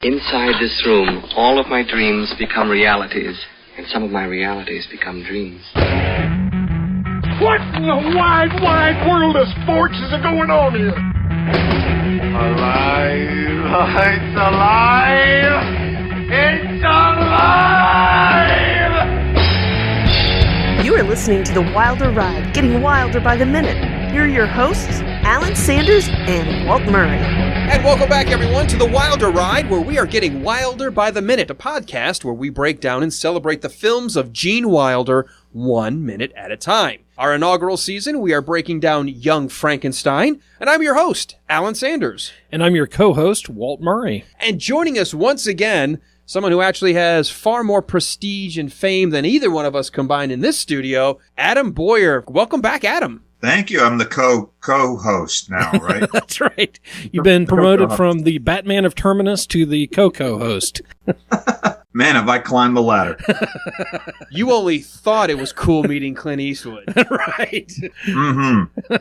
Inside this room, all of my dreams become realities, and some of my realities become dreams. What in the wide, wide world of sports is going on here? Alive! It's alive! It's alive! You are listening to The Wilder Ride, getting wilder by the minute. Here are your hosts, Alan Sanders and Walt Murray. And welcome back, everyone, to The Wilder Ride, where we are getting wilder by the minute, a podcast where we break down and celebrate the films of Gene Wilder 1 minute at a time. Our inaugural season, we are breaking down Young Frankenstein, and I'm your host, Alan Sanders. And I'm your co-host, Walt Murray. And joining us once again, someone who actually has far more prestige and fame than either one of us combined in this studio, Adam Boyer. Welcome back, Adam. Thank you. I'm the co-host now, right? That's right. You've been promoted from the Batman of Terminus to the co-host. Man, have I climbed the ladder. You only thought it was cool meeting Clint Eastwood. Right. Mm-hmm.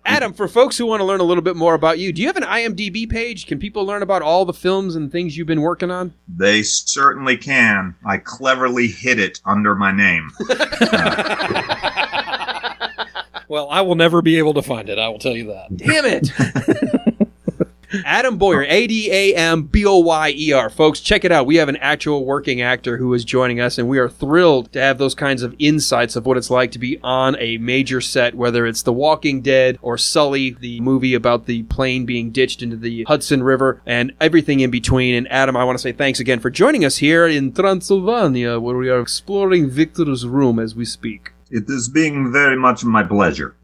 Adam, for folks who want to learn a little bit more about you, do you have an IMDb page? Can people learn about all the films and things you've been working on? They certainly can. I cleverly hid it under my name. Well, I will never be able to find it, I will tell you that. Damn it! Adam Boyer, Adamboyer. Folks, check it out. We have an actual working actor who is joining us, and we are thrilled to have those kinds of insights of what it's like to be on a major set, whether it's The Walking Dead or Sully, the movie about the plane being ditched into the Hudson River, and everything in between. And Adam, I want to say thanks again for joining us here in Transylvania, where we are exploring Victor's room as we speak. It is being very much my pleasure.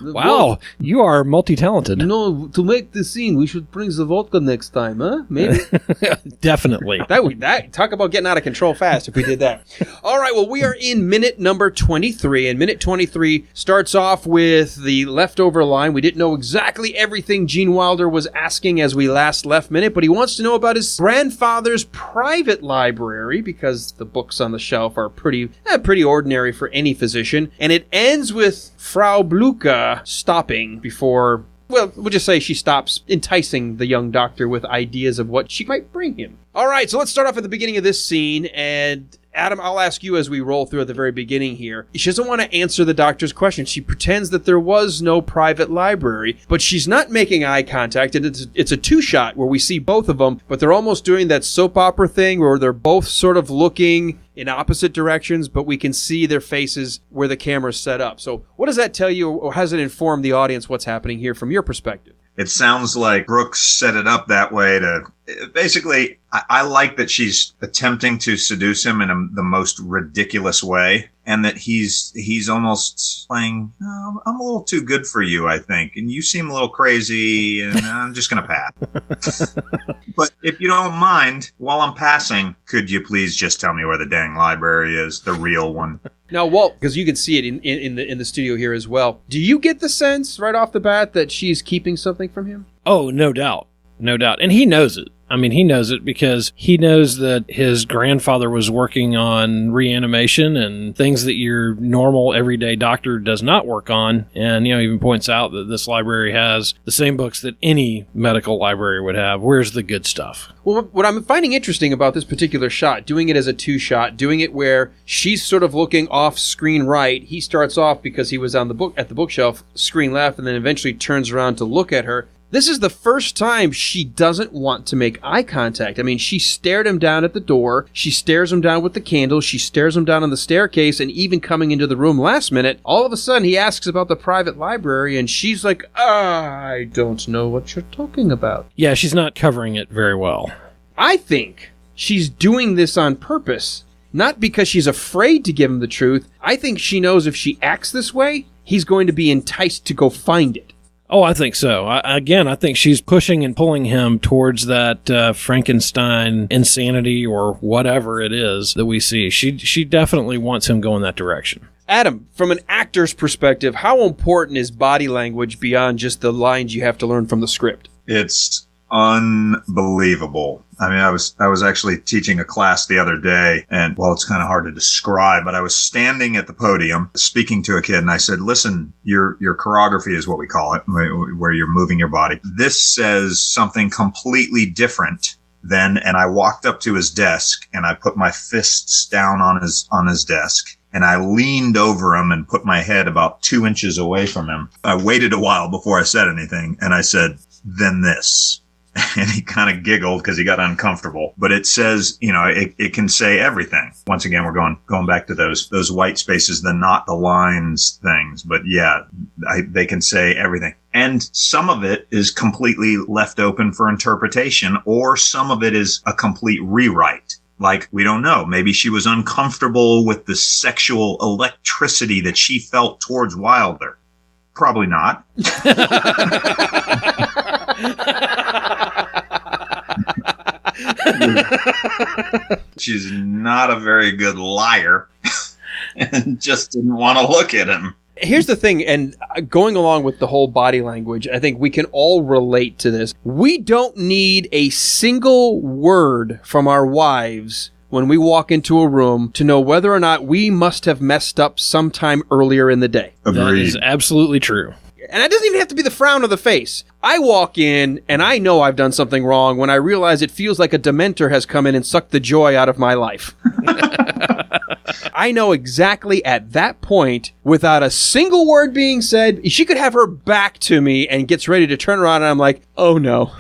Wow, you are multi-talented. No, to make the scene, we should bring the vodka next time, huh? Maybe? Definitely. That talk about getting out of control fast if we did that. All right, well, we are in minute number 23, and minute 23 starts off with the leftover line. We didn't know exactly everything Gene Wilder was asking as we last left minute, but he wants to know about his grandfather's private library because the books on the shelf are pretty ordinary for any physician, and it ends with Frau Blucher stopping before, well, we'll just say she stops enticing the young doctor with ideas of what she might bring him. All right, so let's start off at the beginning of this scene, and Adam, I'll ask you as we roll through at the very beginning here. She doesn't want to answer the doctor's question. She pretends that there was no private library, but she's not making eye contact, and it's a two-shot where we see both of them, but they're almost doing that soap opera thing where they're both sort of looking in opposite directions, but we can see their faces where the camera's set up. So what does that tell you, or how does it inform the audience what's happening here from your perspective? It sounds like Brooks set it up that way to... Basically, I like that she's attempting to seduce him in the most ridiculous way, and that he's almost playing, oh, I'm a little too good for you, I think, and you seem a little crazy, and I'm just going to pass. But if you don't mind, while I'm passing, could you please just tell me where the dang library is, the real one? Now, Walt, because you can see it in the studio here as well, do you get the sense right off the bat that she's keeping something from him? Oh, no doubt. No doubt. And he knows it. I mean, he knows it because he knows that his grandfather was working on reanimation and things that your normal everyday doctor does not work on. And, even points out that this library has the same books that any medical library would have. Where's the good stuff? Well, what I'm finding interesting about this particular shot, doing it as a two-shot, doing it where she's sort of looking off screen right. He starts off because he was on at the bookshelf, screen left, and then eventually turns around to look at her. This is the first time she doesn't want to make eye contact. I mean, she stared him down at the door. She stares him down with the candle. She stares him down on the staircase. And even coming into the room last minute, all of a sudden he asks about the private library. And she's like, I don't know what you're talking about. Yeah, she's not covering it very well. I think she's doing this on purpose. Not because she's afraid to give him the truth. I think she knows if she acts this way, he's going to be enticed to go find it. Oh, I think so. I think she's pushing and pulling him towards that Frankenstein insanity or whatever it is that we see. She definitely wants him going that direction. Adam, from an actor's perspective, how important is body language beyond just the lines you have to learn from the script? It's unbelievable. I mean, I was actually teaching a class the other day, and well, it's kind of hard to describe, but I was standing at the podium speaking to a kid, and I said, listen, your choreography is what we call it, where you're moving your body. This says something completely different then, and I walked up to his desk and I put my fists down on his desk. And I leaned over him and put my head about 2 inches away from him. I waited a while before I said anything, and I said, "Then this." And he kind of giggled because he got uncomfortable. But it says, it can say everything. Once again, we're going back to those white spaces, the not the lines things. But yeah, they can say everything. And some of it is completely left open for interpretation, or some of it is a complete rewrite. Like, we don't know. Maybe she was uncomfortable with the sexual electricity that she felt towards Wilder. Probably not. She's not a very good liar and just didn't want to look at him. Here's the thing, and going along with the whole body language, I think we can all relate to this. We don't need a single word from our wives when we walk into a room to know whether or not we must have messed up sometime earlier in the day. Agreed. That is absolutely true. And it doesn't even have to be the frown of the face. I walk in, and I know I've done something wrong when I realize it feels like a Dementor has come in and sucked the joy out of my life. I know exactly at that point, without a single word being said, she could have her back to me and gets ready to turn around, and I'm like, oh no.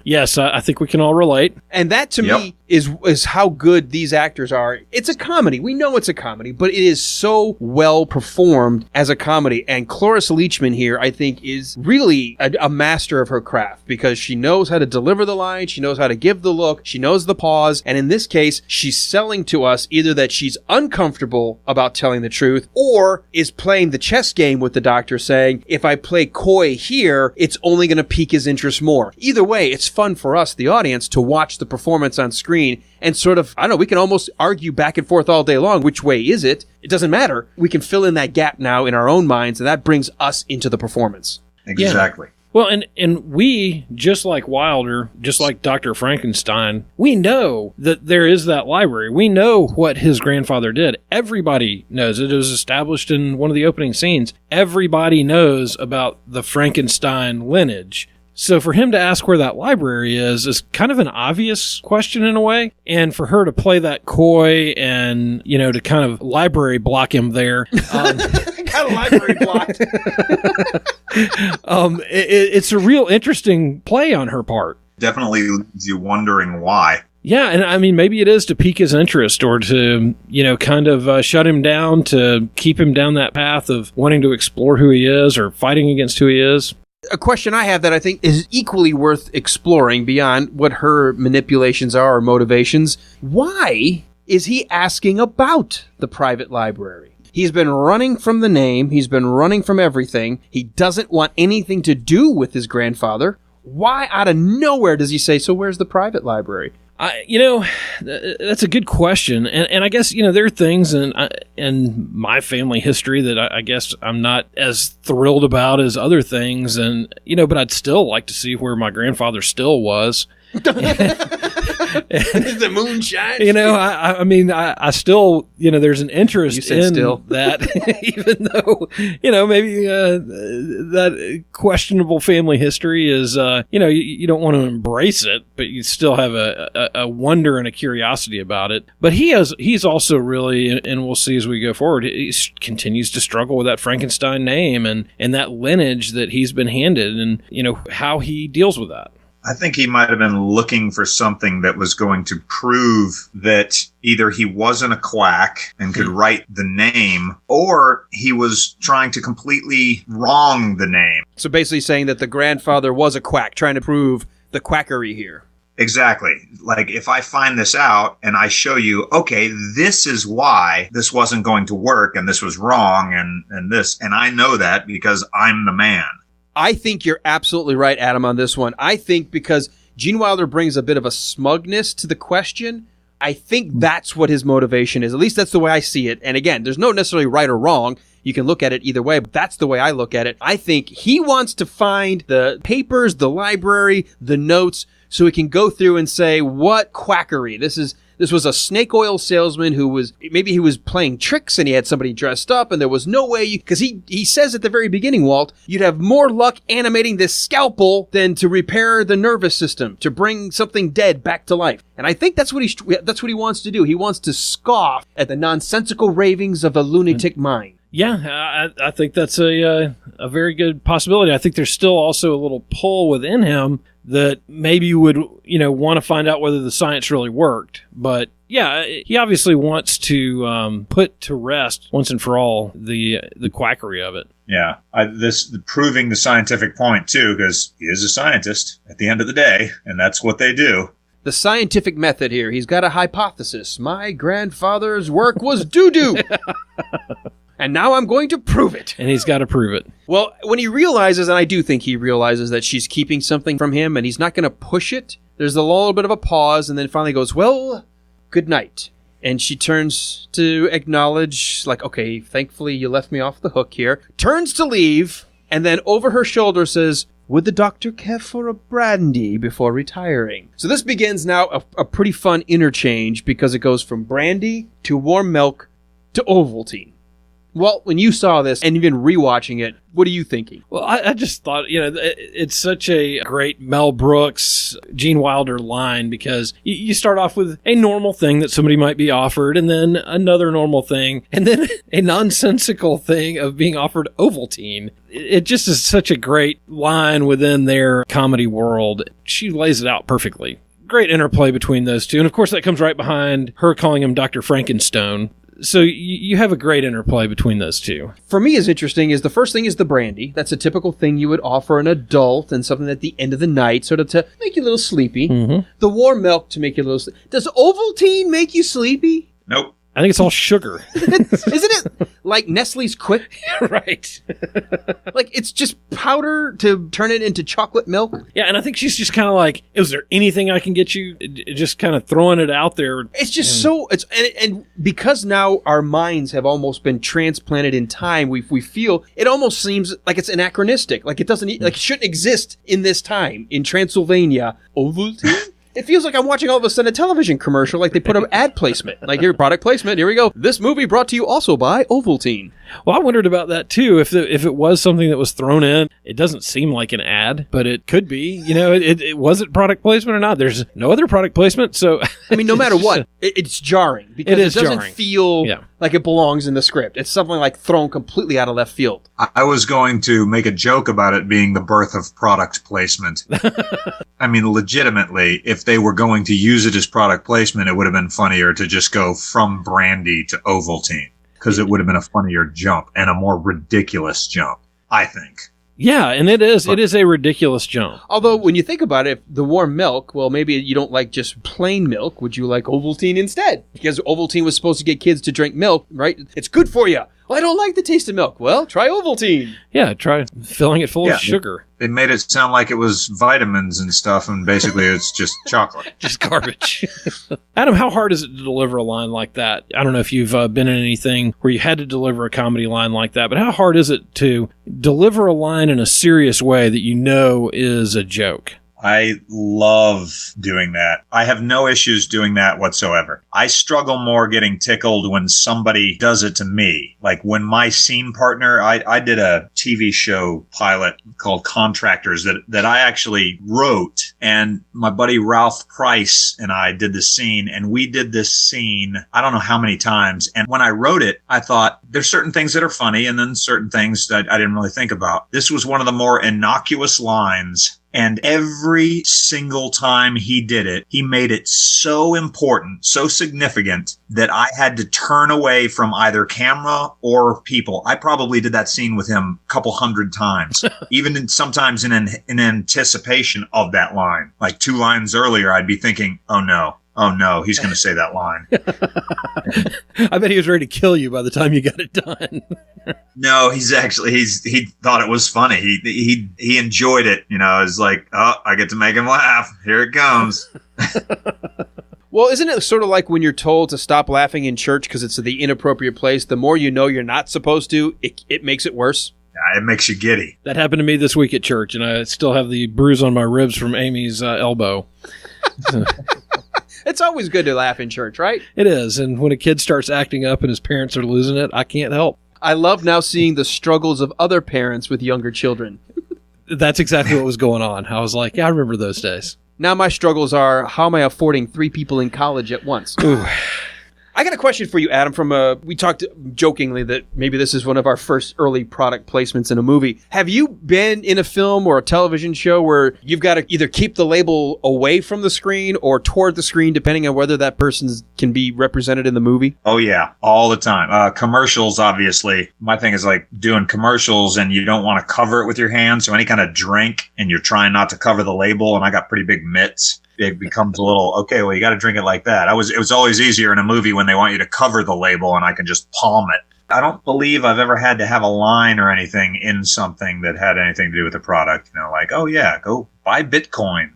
Yes, I think we can all relate. And that to me is how good these actors are. It's a comedy. We know it's a comedy, but it is so well performed as a comedy. And Cloris Leachman here, I think, is really a master of her craft because she knows how to deliver the line, she knows how to give the look, she knows the pause, and in this case, she's selling to us either that she's uncomfortable about telling the truth or is playing the chess game with the doctor saying, if I play coy here, it's only going to pique his interest more. Either way, it's fun for us, the audience, to watch the performance on screen and sort of, I don't know, we can almost argue back and forth all day long. Which way is it? It doesn't matter. We can fill in that gap now in our own minds, and that brings us into the performance. Exactly. Yeah. Well, and we, just like Wilder, just like Dr. Frankenstein, we know that there is that library. We know what his grandfather did. Everybody knows it. It was established in one of the opening scenes. Everybody knows about the Frankenstein lineage. So for him to ask where that library is kind of an obvious question in a way. And for her to play that coy and, to kind of library block him there. Kind of library blocked. It's a real interesting play on her part. Definitely leaves you wondering why. Yeah, and I mean, maybe it is to pique his interest or to, kind of shut him down, to keep him down that path of wanting to explore who he is or fighting against who he is. A question I have that I think is equally worth exploring beyond what her manipulations are or motivations. Why is he asking about the private library? He's been running from the name. He's been running from everything. He doesn't want anything to do with his grandfather. Why out of nowhere does he say, so where's the private library? That's a good question. And I guess, there are things in my family history that I guess I'm not as thrilled about as other things. And, but I'd still like to see where my grandfather still was. The moon shines. I still, there's an interest in still. that, even though, maybe that questionable family history is, you don't want to embrace it, but you still have a wonder and a curiosity about it. But he's also really, and we'll see as we go forward, he continues to struggle with that Frankenstein name and that lineage that he's been handed and, how he deals with that. I think he might have been looking for something that was going to prove that either he wasn't a quack and could write the name, or he was trying to completely wrong the name. So basically saying that the grandfather was a quack, trying to prove the quackery here. Exactly. Like, if I find this out and I show you, okay, this is why this wasn't going to work and this was wrong and this, and I know that because I'm the man. I think you're absolutely right, Adam, on this one. I think because Gene Wilder brings a bit of a smugness to the question, I think that's what his motivation is. At least that's the way I see it. And again, there's no necessarily right or wrong. You can look at it either way, but that's the way I look at it. I think he wants to find the papers, the library, the notes, so he can go through and say, what quackery? This This was a snake oil salesman who was, maybe he was playing tricks and he had somebody dressed up and there was no way, because he says at the very beginning, Walt, you'd have more luck animating this scalpel than to repair the nervous system, to bring something dead back to life. And I think that's what he wants to do. He wants to scoff at the nonsensical ravings of a lunatic mind. Yeah, I think that's a very good possibility. I think there's still also a little pull within him that maybe you would, want to find out whether the science really worked. But yeah, he obviously wants to put to rest once and for all the quackery of it. Yeah, proving the scientific point too, because he is a scientist at the end of the day, and that's what they do. The scientific method here. He's got a hypothesis. My grandfather's work was doo-doo. And now I'm going to prove it. And he's got to prove it. Well, when he realizes, and I do think he realizes that she's keeping something from him and he's not going to push it, there's a little bit of a pause and then finally goes, well, good night. And she turns to acknowledge, like, okay, thankfully you left me off the hook here. Turns to leave, and then over her shoulder says, would the doctor care for a brandy before retiring? So this begins now a pretty fun interchange because it goes from brandy to warm milk to Ovaltine. Well, when you saw this and even rewatching it, what are you thinking? Well, I just thought, it's such a great Mel Brooks, Gene Wilder line because you start off with a normal thing that somebody might be offered and then another normal thing and then a nonsensical thing of being offered Ovaltine. It just is such a great line within their comedy world. She lays it out perfectly. Great interplay between those two. And of course, that comes right behind her calling him Dr. Frankenstein. So you have a great interplay between those two. For me, is interesting is the first thing is the brandy. That's a typical thing you would offer an adult and something at the end of the night, sort of to make you a little sleepy. Mm-hmm. The warm milk to make you a little sleepy. Does Ovaltine make you sleepy? Nope. I think it's all sugar. Isn't it like Nestle's Quick? Right. Like it's just powder to turn it into chocolate milk? Yeah, and I think she's just kind of like, is there anything I can get you? Just kind of throwing it out there. It's just and because now our minds have almost been transplanted in time, we feel, it almost seems like it's anachronistic. Like it doesn't, like it shouldn't exist in this time. In Transylvania, Ovaltine? It feels like I'm watching all of a sudden a television commercial, like they put an ad placement. Like, here, product placement, here we go. This movie brought to you also by Ovaltine. Well, I wondered about that, too. If it was something that was thrown in, it doesn't seem like an ad, but it could be. It wasn't product placement or not. There's no other product placement, so... I mean, no matter what, it's jarring. Because it doesn't feel like it belongs in the script. It's something like thrown completely out of left field. I was going to make a joke about it being the birth of product placement. I mean, legitimately, if they were going to use it as product placement, it would have been funnier to just go from brandy to Ovaltine. Because it would have been a funnier jump and a more ridiculous jump, I think. Yeah, and it is a ridiculous jump. Although, when you think about it, the warm milk, well, maybe you don't like just plain milk. Would you like Ovaltine instead? Because Ovaltine was supposed to get kids to drink milk, right? It's good for you. Well, I don't like the taste of milk. Well, try Ovaltine. Yeah, try filling it full of sugar. They made it sound like it was vitamins and stuff, and basically it's just chocolate. Just garbage. Adam, how hard is it to deliver a line like that? I don't know if you've been in anything where you had to deliver a comedy line like that, but how hard is it to deliver a line in a serious way that you know is a joke? I love doing that. I have no issues doing that whatsoever. I struggle more getting tickled when somebody does it to me. Like when my scene partner, I did a TV show pilot called Contractors that I actually wrote. And my buddy Ralph Price and I did the scene, and we did this scene, I don't know how many times. And when I wrote it, I thought there's certain things that are funny and then certain things that I didn't really think about. This was one of the more innocuous lines. And every single time he did it, he made it so important, so significant that I had to turn away from either camera or people. I probably did that scene with him a couple hundred times, sometimes in anticipation of that line. Like 2 lines earlier, I'd be thinking, oh no, he's going to say that line. I bet he was ready to kill you by the time you got it done. No, he thought it was funny. He enjoyed it. It's like, oh, I get to make him laugh. Here it comes. Well, isn't it sort of like when you're told to stop laughing in church because it's the inappropriate place? The more you know you're not supposed to, it makes it worse. Yeah, it makes you giddy. That happened to me this week at church, and I still have the bruise on my ribs from Amy's elbow. It's always good to laugh in church, right? It is. And when a kid starts acting up and his parents are losing it, I can't help. I love now seeing the struggles of other parents with younger children. That's exactly what was going on. I was like, yeah, I remember those days. Now my struggles are, how am I affording 3 people in college at once? Ooh. I got a question for you, Adam. We talked jokingly that maybe this is one of our first early product placements in a movie. Have you been in a film or a television show where you've got to either keep the label away from the screen or toward the screen, depending on whether that person can be represented in the movie? Oh, yeah. All the time. Commercials, obviously. My thing is like doing commercials and you don't want to cover it with your hands. So any kind of drink and you're trying not to cover the label, and I got pretty big mitts. It becomes a little, okay, well, you got to drink it like that. It was always easier in a movie when they want you to cover the label and I can just palm it. I don't believe I've ever had to have a line or anything in something that had anything to do with the product. You know, like, oh, yeah, go buy Bitcoin.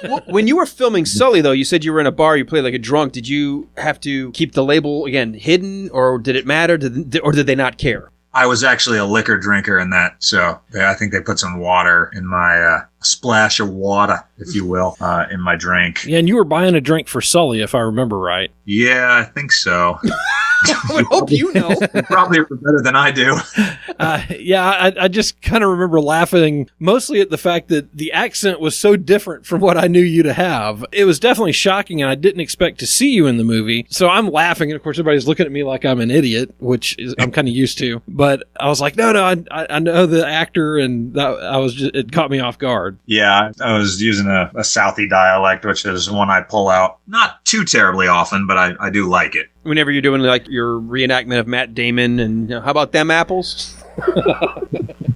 Well, when you were filming Sully, though, you said you were in a bar, you played like a drunk. Did you have to keep the label, again, hidden, or did it matter, or did they not care? I was actually a liquor drinker in that, so I think they put some water in my splash of water, if you will, in my drink. Yeah, and you were buying a drink for Sully, if I remember right. Yeah, I think so. I would hope you know. You probably better than I do. I just kind of remember laughing mostly at the fact that the accent was so different from what I knew you to have. It was definitely shocking, and I didn't expect to see you in the movie. So I'm laughing, and of course everybody's looking at me like I'm an idiot, which I'm kind of used to. But I was like, no, I know the actor, and it caught me off guard. Yeah, I was using a Southie dialect, which is one I pull out not too terribly often, but I do like it. Whenever you're doing like your reenactment of Matt Damon and how about them apples?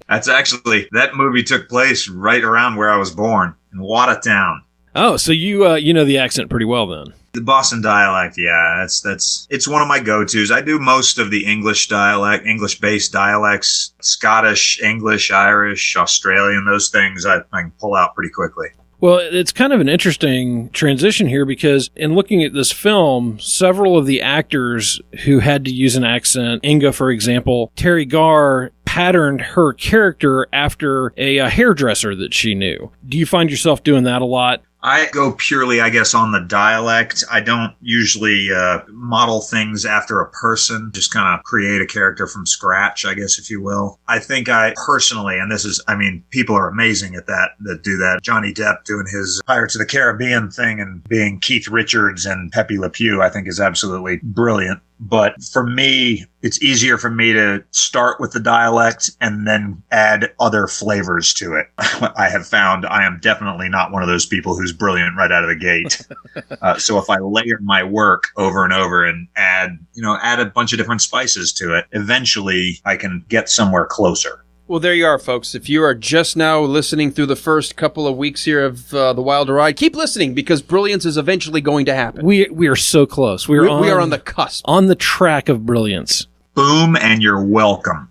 That's actually, that movie took place right around where I was born, in Watertown. Oh, so you know the accent pretty well then. The Boston dialect, yeah, it's one of my go-tos. I do most of the English-based dialects, Scottish, English, Irish, Australian, those things I can pull out pretty quickly. Well, it's kind of an interesting transition here because in looking at this film, several of the actors who had to use an accent, Inga, for example, Terry Garr patterned her character after a hairdresser that she knew. Do you find yourself doing that a lot? I go purely, I guess, on the dialect. I don't usually model things after a person, just kind of create a character from scratch, I guess, if you will. I think I personally, and this is, I mean, people are amazing at that do that. Johnny Depp doing his Pirates of the Caribbean thing and being Keith Richards and Pepe Le Pew, I think is absolutely brilliant. But for me, it's easier for me to start with the dialect and then add other flavors to it. I have found I am definitely not one of those people who's brilliant right out of the gate. So if I layer my work over and over and add a bunch of different spices to it, eventually I can get somewhere closer. Well, there you are, folks. If you are just now listening through the first couple of weeks here of The Wilder Ride, keep listening because brilliance is eventually going to happen. We are so close. We are on the cusp. On the track of brilliance. Boom, and you're welcome.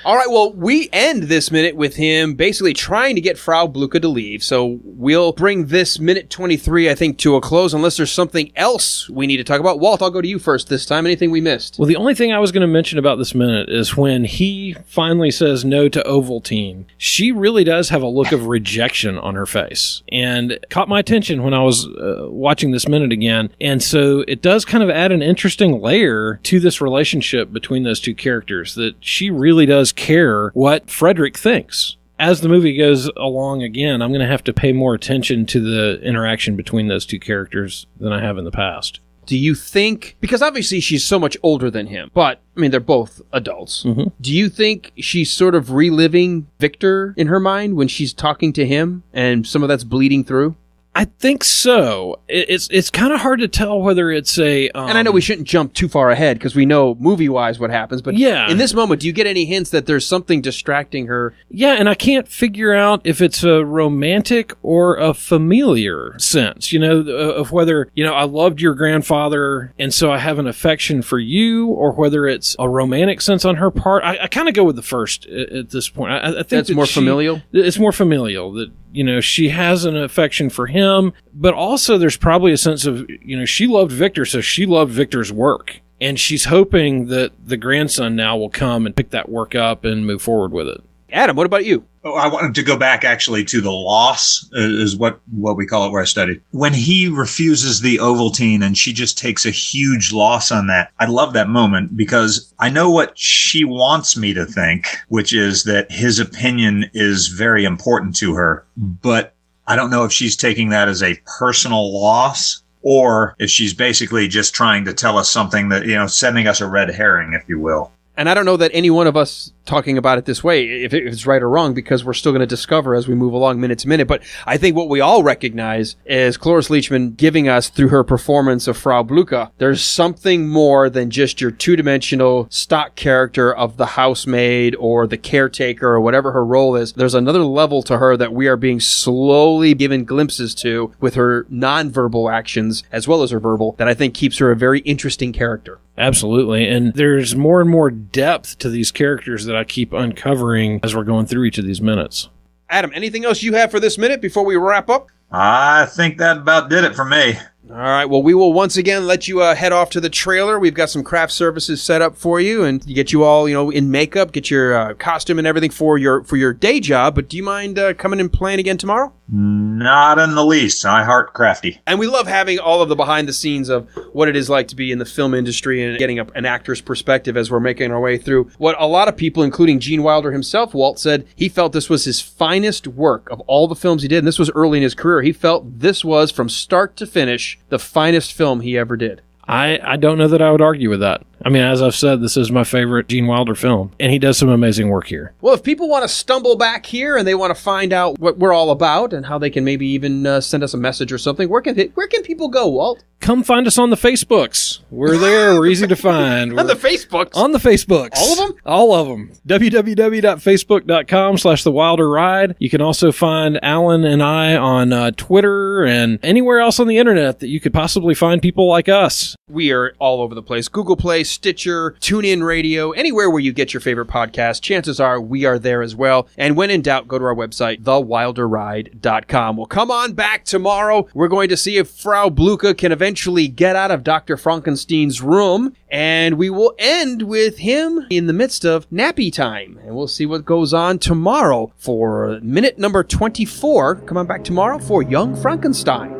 All right, well, we end this minute with him basically trying to get Frau Blucher to leave. So we'll bring this minute 23, I think, to a close unless there's something else we need to talk about. Walt, I'll go to you first this time. Anything we missed? Well, the only thing I was going to mention about this minute is when he finally says no to Ovaltine, she really does have a look of rejection on her face. And it caught my attention when I was watching this minute again. And so it does kind of add an interesting layer to this relationship between those two characters, that she really does care what Frederick thinks. As the movie goes along again, I'm going to have to pay more attention to the interaction between those two characters than I have in the past. Do you think, because obviously she's so much older than him, but, I mean, they're both adults. Mm-hmm. Do you think she's sort of reliving Victor in her mind when she's talking to him and some of that's bleeding through? I think so. It's kind of hard to tell whether it's a... and I know we shouldn't jump too far ahead because we know movie-wise what happens, but yeah. In this moment, do you get any hints that there's something distracting her? Yeah, and I can't figure out if it's a romantic or a familiar sense, of whether, I loved your grandfather and so I have an affection for you, or whether it's a romantic sense on her part. I kind of go with the first at this point. I think that's more familial? It's more familial that... she has an affection for him, but also there's probably a sense of, she loved Victor, so she loved Victor's work. And she's hoping that the grandson now will come and pick that work up and move forward with it. Adam, what about you? Oh, I wanted to go back actually to the loss is what we call it where I studied. When he refuses the Ovaltine and she just takes a huge loss on that. I love that moment because I know what she wants me to think, which is that his opinion is very important to her. But I don't know if she's taking that as a personal loss or if she's basically just trying to tell us something that, sending us a red herring, if you will. And I don't know that any one of us talking about it this way, if it's right or wrong, because we're still going to discover as we move along minute to minute. But I think what we all recognize is Cloris Leachman giving us, through her performance of Frau Blucher, there's something more than just your two-dimensional stock character of the housemaid or the caretaker or whatever her role is. There's another level to her that we are being slowly given glimpses to with her nonverbal actions as well as her verbal that I think keeps her a very interesting character. Absolutely. And there's more and more depth to these characters that I keep uncovering as we're going through each of these minutes. Adam, anything else you have for this minute before we wrap up? I think that about did it for me. All right. Well, we will once again let you head off to the trailer. We've got some craft services set up for you and get you all, in makeup, get your costume and everything for your day job. But do you mind coming and playing again tomorrow? Not in the least. I heart crafty. And we love having all of the behind the scenes of what it is like to be in the film industry and getting an actor's perspective as we're making our way through what a lot of people, including Gene Wilder himself, Walt said he felt this was his finest work of all the films he did. And this was early in his career. He felt this was, from start to finish, the finest film he ever did. I don't know that I would argue with that. I mean, as I've said, this is my favorite Gene Wilder film, and he does some amazing work here. Well, if people want to stumble back here and they want to find out what we're all about and how they can maybe even send us a message or something, where can people go, Walt? Come find us on the Facebooks. We're there. We're easy to find. On the Facebooks? On the Facebooks. All of them? All of them. www.facebook.com/thewilderride. You can also find Alan and I on Twitter and anywhere else on the internet that you could possibly find people like us. We are all over the place. Google Play, Stitcher, TuneIn Radio, anywhere where you get your favorite podcast. Chances are we are there as well. And when in doubt, go to our website, thewilderride.com. Well, come on back tomorrow. We're going to see if Frau Blucher can eventually get out of Dr. Frankenstein's room. And we will end with him in the midst of nappy time. And we'll see what goes on tomorrow for minute number 24. Come on back tomorrow for Young Frankenstein.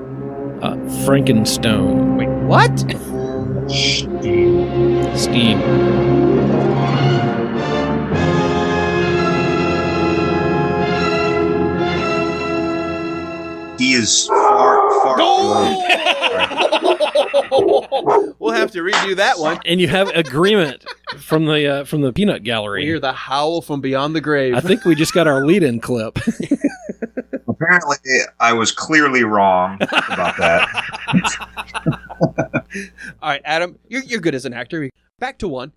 Frankenstone. Wait, what? Steam. He is far. We'll have to redo that one. And you have agreement from the peanut gallery. We hear the howl from beyond the grave. I think we just got our lead-in clip. Apparently, I was clearly wrong about that. All right, Adam, you're good as an actor. Back to one.